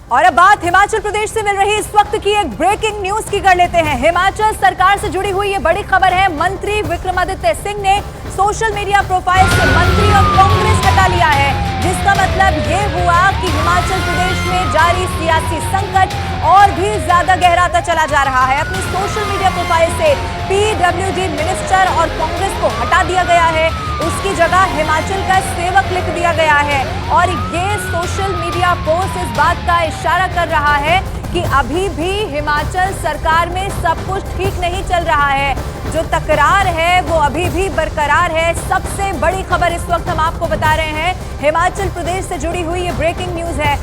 और अब बात हिमाचल प्रदेश से मिल रही इस वक्त की एक ब्रेकिंग न्यूज की कर लेते हैं। हिमाचल सरकार से जुड़ी हुई ये बड़ी खबर है। मंत्री विक्रमादित्य सिंह ने सोशल मीडिया प्रोफाइल से मंत्री और कांग्रेस हटा लिया है, जिसका मतलब ये हुआ कि हिमाचल प्रदेश में जारी सियासी संकट और भी ज्यादा गहराता चला जा रहा है। अपनी सोशल मीडिया प्रोफाइल से पीडब्ल्यूडी मिनिस्टर और कांग्रेस को हटा दिया गया है, उसकी जगह हिमाचल का सेवक लिख दिया गया है। और ये सोशल मीडिया पोस्ट इस बात का इशारा कर रहा है कि अभी भी हिमाचल सरकार में सब कुछ ठीक नहीं चल रहा है, जो तकरार है वो अभी भी बरकरार है। सबसे बड़ी खबर इस वक्त हम आपको बता रहे हैं, हिमाचल प्रदेश से जुड़ी हुई ये ब्रेकिंग न्यूज है।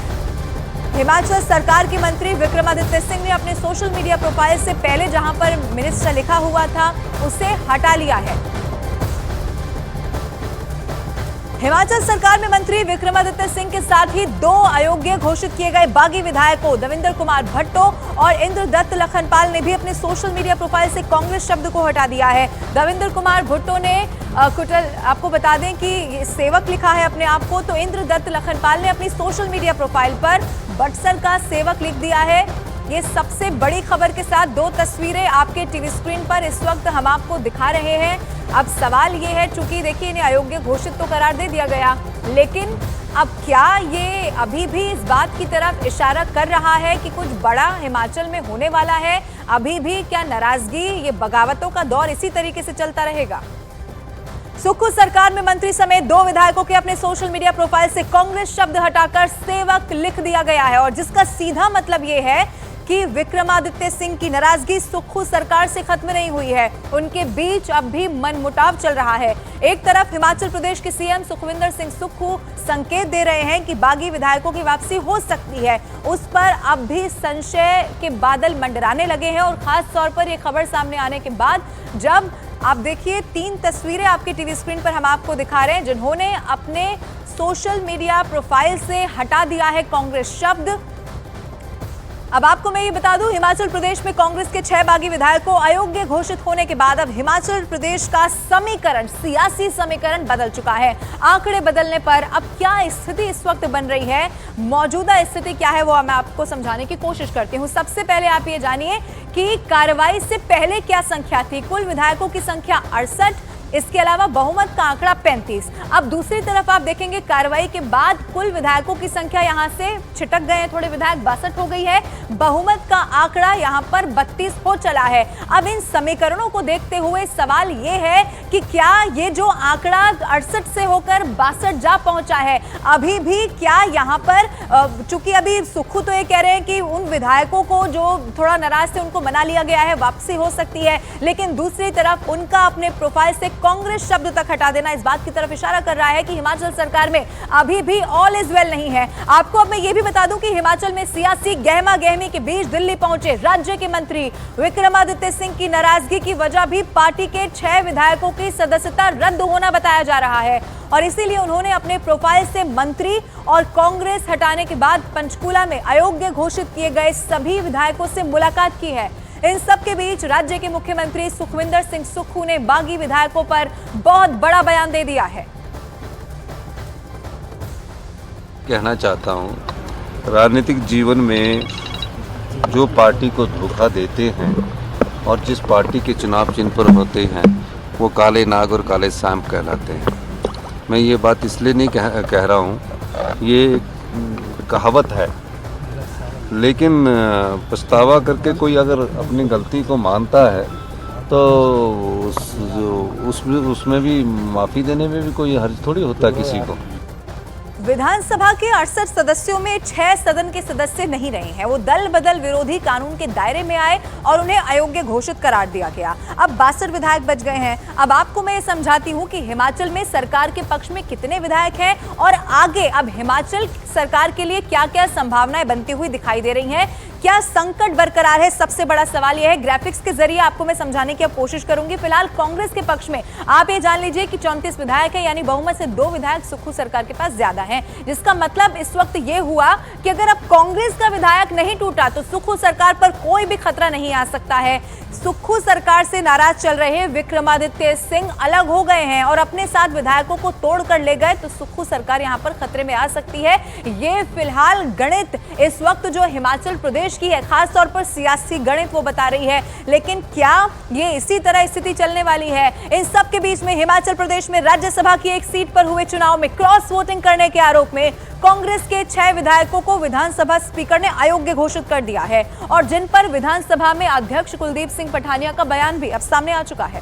हिमाचल सरकार के मंत्री विक्रमादित्य सिंह ने अपने सोशल मीडिया प्रोफाइल से पहले जहां पर मिनिस्टर लिखा हुआ था उसे हटा लिया है। हिमाचल सरकार में मंत्री विक्रमादित्य सिंह के साथ ही दो अयोग्य घोषित किए गए बागी विधायकों दविंद्र कुमार भट्टो और इंद्रदत्त लखनपाल ने भी अपने सोशल मीडिया प्रोफाइल से कांग्रेस शब्द को हटा दिया है। दविंद्र कुमार भट्टो ने आपको बता दें कि सेवक लिखा है अपने आप को, तो इंद्रदत्त लखनपाल ने अपनी सोशल मीडिया प्रोफाइल पर बटसर का सेवक लिख दिया है। ये सबसे बड़ी खबर के साथ दो तस्वीरें आपके टीवी स्क्रीन पर इस वक्त हम आपको दिखा रहे हैं। अब सवाल ये है, चूंकि देखिए इन्हें अयोग्य घोषित तो करार दे दिया गया, लेकिन अब क्या ये अभी भी इस बात की तरफ इशारा कर रहा है कि कुछ बड़ा हिमाचल में होने वाला है? अभी भी क्या नाराजगी, ये बगावतों का दौर इसी तरीके से चलता रहेगा? सुक्खू सरकार में मंत्री समेत दो विधायकों के अपने सोशल मीडिया प्रोफाइल से कांग्रेस शब्द हटाकर सेवक लिख दिया गया है, और जिसका सीधा मतलब ये है कि विक्रमादित्य सिंह की नाराजगी सुक्खू सरकार से खत्म नहीं हुई है। उनके बीच अब भी मनमुटाव चल रहा है। एक तरफ हिमाचल प्रदेश के सीएम सुखविंदर सिंह सुक्खू संकेत दे रहे हैं कि बागी विधायकों की वापसी हो सकती है, उस पर अब भी संशय के बादल मंडराने लगे हैं। और खास तौर पर यह खबर सामने आने के बाद, जब आप देखिए तीन तस्वीरें आपके टीवी स्क्रीन पर हम आपको दिखा रहे हैं, जिन्होंने अपने सोशल मीडिया प्रोफाइल से हटा दिया है कांग्रेस शब्द। अब आपको मैं ये बता दूं, हिमाचल प्रदेश में कांग्रेस के 6 बागी विधायकों अयोग्य घोषित होने के बाद अब हिमाचल प्रदेश का समीकरण, सियासी समीकरण बदल चुका है। आंकड़े बदलने पर अब क्या स्थिति इस वक्त बन रही है, मौजूदा स्थिति क्या है, वो मैं आपको समझाने की कोशिश करती हूँ। सबसे पहले आप ये जानिए कि कार्रवाई से पहले क्या संख्या थी। कुल विधायकों की संख्या 68, इसके अलावा बहुमत का आंकड़ा 35। अब दूसरी तरफ आप देखेंगे कार्रवाई के बाद कुल विधायकों की संख्या यहां से छिटक गए हैं, थोड़े विधायक 62 हो गई है। बहुमत का आंकड़ा यहां पर 32 हो चला है। अब इन समीकरणों को देखते हुए सवाल ये है कि क्या ये जो आंकड़ा 68 से होकर 62 जा पहुंचा है, अभी भी क्या यहां पर, चूंकि अभी सुक्खू तो ये कह रहे हैं कि उन विधायकों को जो थोड़ा नाराज थे उनको मना लिया गया है, वापसी हो सकती है, लेकिन दूसरी तरफ उनका अपने प्रोफाइल से कांग्रेस शब्द तक हटा देना इस बात की तरफ इशारा कर रहा है कि हिमाचल सरकार में अभी भी ऑल इज वेल नहीं है। आपको अब मैं ये भी बता दूं कि हिमाचल में सियासी गहमा गहमी के बीच दिल्ली पहुंचे राज्य के मंत्री विक्रमादित्य सिंह की नाराजगी की वजह भी पार्टी के 6 विधायकों की सदस्यता रद्द होना बताया जा रहा है, और इसीलिए उन्होंने अपने प्रोफाइल से मंत्री और कांग्रेस हटाने के बाद पंचकूला में अयोग्य घोषित किए गए सभी विधायकों से मुलाकात की है। इन सब के बीच राज्य के मुख्यमंत्री सुखविंदर सिंह सुक्खू ने बागी विधायकों पर बहुत बड़ा बयान दे दिया है। कहना चाहता हूं, राजनीतिक जीवन में जो पार्टी को धोखा देते हैं और जिस पार्टी के चुनाव चिन्ह पर होते हैं, वो काले नाग और काले सांप कहलाते हैं। मैं ये बात इसलिए नहीं कह रहा हूँ, ये कहावत है, लेकिन पछतावा करके कोई अगर अपनी गलती को मानता है तो उसमें भी माफ़ी देने में भी कोई हर्ज थोड़ी होता किसी को। विधानसभा के 68 सदस्यों में 6 सदन के सदस्य नहीं रहे हैं। वो दल बदल विरोधी कानून के दायरे में आए और उन्हें अयोग्य घोषित करार दिया गया। अब 62 विधायक बच गए हैं। अब आपको मैं ये समझाती हूँ कि हिमाचल में सरकार के पक्ष में कितने विधायक हैं और आगे अब हिमाचल सरकार के लिए क्या क्या संभावनाएं बनती हुई दिखाई दे रही हैं, क्या संकट बरकरार है। सबसे बड़ा सवाल यह है। ग्राफिक्स के जरिए आपको मैं समझाने की कोशिश करूंगी। फिलहाल कांग्रेस के पक्ष में आप ये जान लीजिए कि 34 विधायक है, यानी बहुमत से 2 विधायक सुक्खू सरकार के पास ज्यादा हैं, जिसका मतलब इस वक्त ये हुआ कि अगर अब कांग्रेस का विधायक नहीं टूटा तो सुक्खू सरकार पर कोई भी खतरा नहीं आ सकता है। सुक्खू सरकार से नाराज चल रहे विक्रमादित्य सिंह अलग हो गए हैं और अपने साथ विधायकों को तोड़ कर ले गए, तो सुक्खू सरकार यहां पर खतरे में आ सकती है। ये फिलहाल गणित इस वक्त जो हिमाचल प्रदेश की है, खास तौर पर सियासी गणित वो बता रही है। लेकिन क्या ये इसी तरह स्थिति चलने वाली है? इन सब के बीच में हिमाचल प्रदेश में राज्यसभा की एक सीट पर हुए चुनाव में क्रॉस वोटिंग करने के आरोप में कांग्रेस के 6 विधायकों को विधानसभा स्पीकर ने अयोग्य घोषित कर दिया है और जिन पर विधानसभा में अध्यक्ष कुलदीप सिंह पठानिया का बयान भी अब सामने आ चुका है।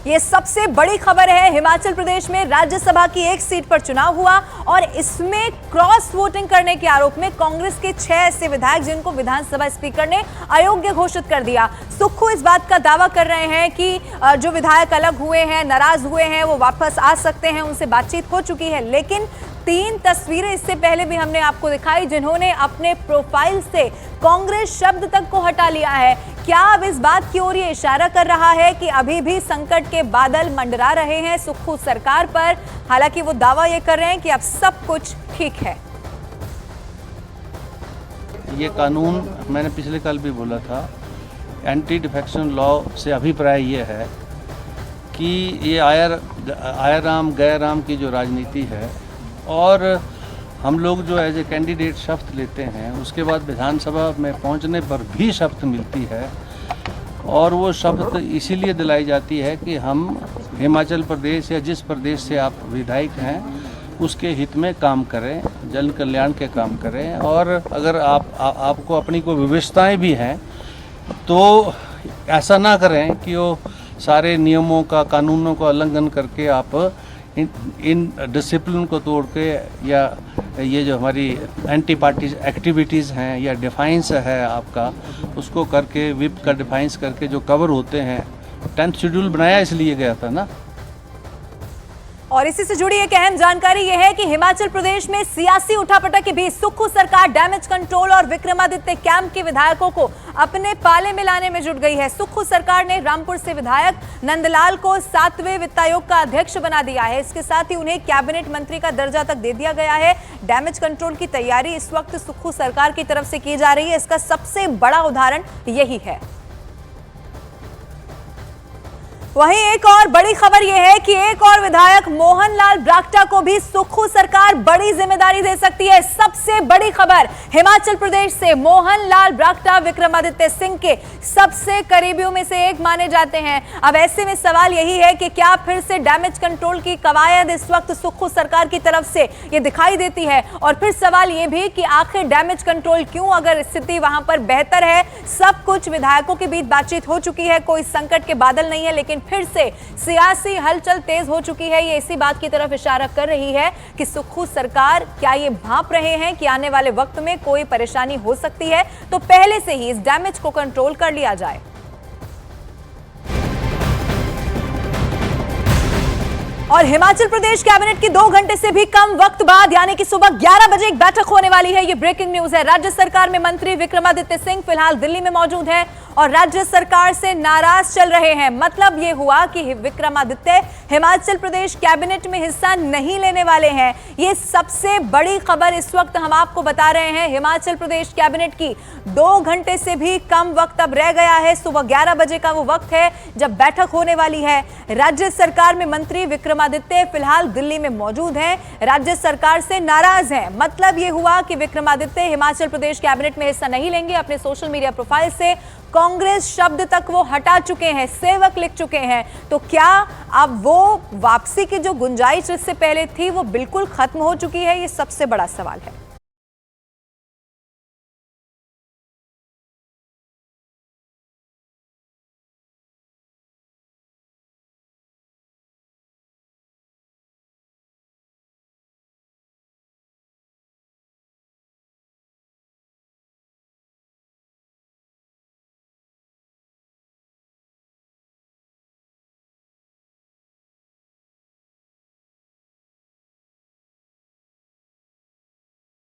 ये सबसे बड़ी खबर है। हिमाचल प्रदेश में राज्यसभा की एक सीट पर चुनाव हुआ और इसमें क्रॉस वोटिंग करने के आरोप में कांग्रेस के 6 ऐसे विधायक जिनको विधानसभा स्पीकर ने अयोग्य घोषित कर दिया। सुक्खू इस बात का दावा कर रहे हैं कि जो विधायक अलग हुए हैं, नाराज हुए हैं, वो वापस आ सकते हैं, उनसे बातचीत हो चुकी है। लेकिन 3 तस्वीरें इससे पहले भी हमने आपको दिखाई जिन्होंने अपने प्रोफाइल से कांग्रेस शब्द तक को हटा लिया है। क्या अब इस बात की ओर ये इशारा कर रहा है कि अभी भी संकट के बादल मंडरा रहे हैं सुक्खू सरकार पर? हालांकि वो दावा ये कर रहे हैं कि अब सब कुछ ठीक है। ये कानून मैंने पिछले कल भी बोला था, एंटी डिफेक्शन लॉ से अभिप्राय ये है कि ये आया राम गया राम की जो राजनीति है और हम लोग जो एज ए कैंडिडेट शपथ लेते हैं उसके बाद विधानसभा में पहुंचने पर भी शपथ मिलती है और वो शपथ इसीलिए दिलाई जाती है कि हम हिमाचल प्रदेश या जिस प्रदेश से आप विधायक हैं उसके हित में काम करें, जन कल्याण के काम करें। और अगर आपको अपनी कोई विवशताएँ भी हैं तो ऐसा ना करें कि वो सारे नियमों का, कानूनों का उल्लंघन करके आप इन डिसिप्लिन को तोड़ के या ये जो हमारी एंटी पार्टी एक्टिविटीज़ हैं या डिफाइंस है आपका, उसको करके विप का डिफाइंस करके जो कवर होते हैं, 10th शेड्यूल बनाया इसलिए गया था ना। और इसी से जुड़ी एक अहम जानकारी यह है कि हिमाचल प्रदेश में सियासी उठापटक के बीच सुक्खू सरकार डैमेज कंट्रोल और विक्रमादित्य कैंप के विधायकों को अपने पाले में लाने में जुट गई है। सुक्खू सरकार ने रामपुर से विधायक नंदलाल को 7वें वित्त आयोग का अध्यक्ष बना दिया है। इसके साथ ही उन्हें कैबिनेट मंत्री का दर्जा तक दे दिया गया है। डैमेज कंट्रोल की तैयारी इस वक्त सुक्खू सरकार की तरफ से की जा रही है। इसका सबसे बड़ा उदाहरण यही है। वहीं एक और बड़ी खबर यह है कि एक और विधायक मोहनलाल ब्राक्टा को भी सुक्खू सरकार बड़ी जिम्मेदारी दे सकती है। सबसे बड़ी खबर हिमाचल प्रदेश से, मोहनलाल ब्राक्टा विक्रमादित्य सिंह के सबसे करीबियों में से एक माने जाते हैं। अब ऐसे में सवाल यही है कि क्या फिर से डैमेज कंट्रोल की कवायद इस वक्त सुक्खू सरकार की तरफ से ये दिखाई देती है? और फिर सवाल ये भी कि आखिर डैमेज कंट्रोल क्यों, अगर स्थिति वहां पर बेहतर है, सब कुछ विधायकों के बीच बातचीत हो चुकी है, कोई संकट के बादल नहीं है, लेकिन फिर से सियासी हलचल तेज हो चुकी है। ये इसी बात की तरफ इशारा कर रही है कि सुक्खू सरकार क्या ये भांप रहे हैं कि आने वाले वक्त में कोई परेशानी हो सकती है, तो पहले से ही इस डैमेज को कंट्रोल कर लिया जाए। और हिमाचल प्रदेश कैबिनेट की 2 घंटे से भी कम वक्त बाद यानी कि सुबह 11 बजे एक बैठक होने वाली है। ये ब्रेकिंग न्यूज है। राज्य सरकार में मंत्री विक्रमादित्य सिंह फिलहाल दिल्ली में मौजूद हैं और राज्य सरकार से नाराज चल रहे हैं। मतलब ये हुआ कि विक्रमादित्य हिमाचल प्रदेश कैबिनेट में हिस्सा नहीं लेने वाले हैं। ये सबसे बड़ी खबर इस वक्त हम आपको बता रहे हैं। हिमाचल प्रदेश कैबिनेट की 2 घंटे से भी कम वक्त अब रह गया है। सुबह 11 बजे का वो वक्त है जब बैठक होने वाली है। राज्य सरकार में मंत्री विक्रमादित्य फिलहाल दिल्ली में मौजूद हैं, राज्य सरकार से नाराज हैं। मतलब ये हुआ कि विक्रमादित्य हिमाचल प्रदेश कैबिनेट में हिस्सा नहीं लेंगे। अपने सोशल मीडिया प्रोफाइल से कांग्रेस शब्द तक वो हटा चुके हैं, सेवक लिख चुके हैं। तो क्या अब वो वापसी की जो गुंजाइश इससे पहले थी वो बिल्कुल खत्म हो चुकी है? ये सबसे बड़ा सवाल है।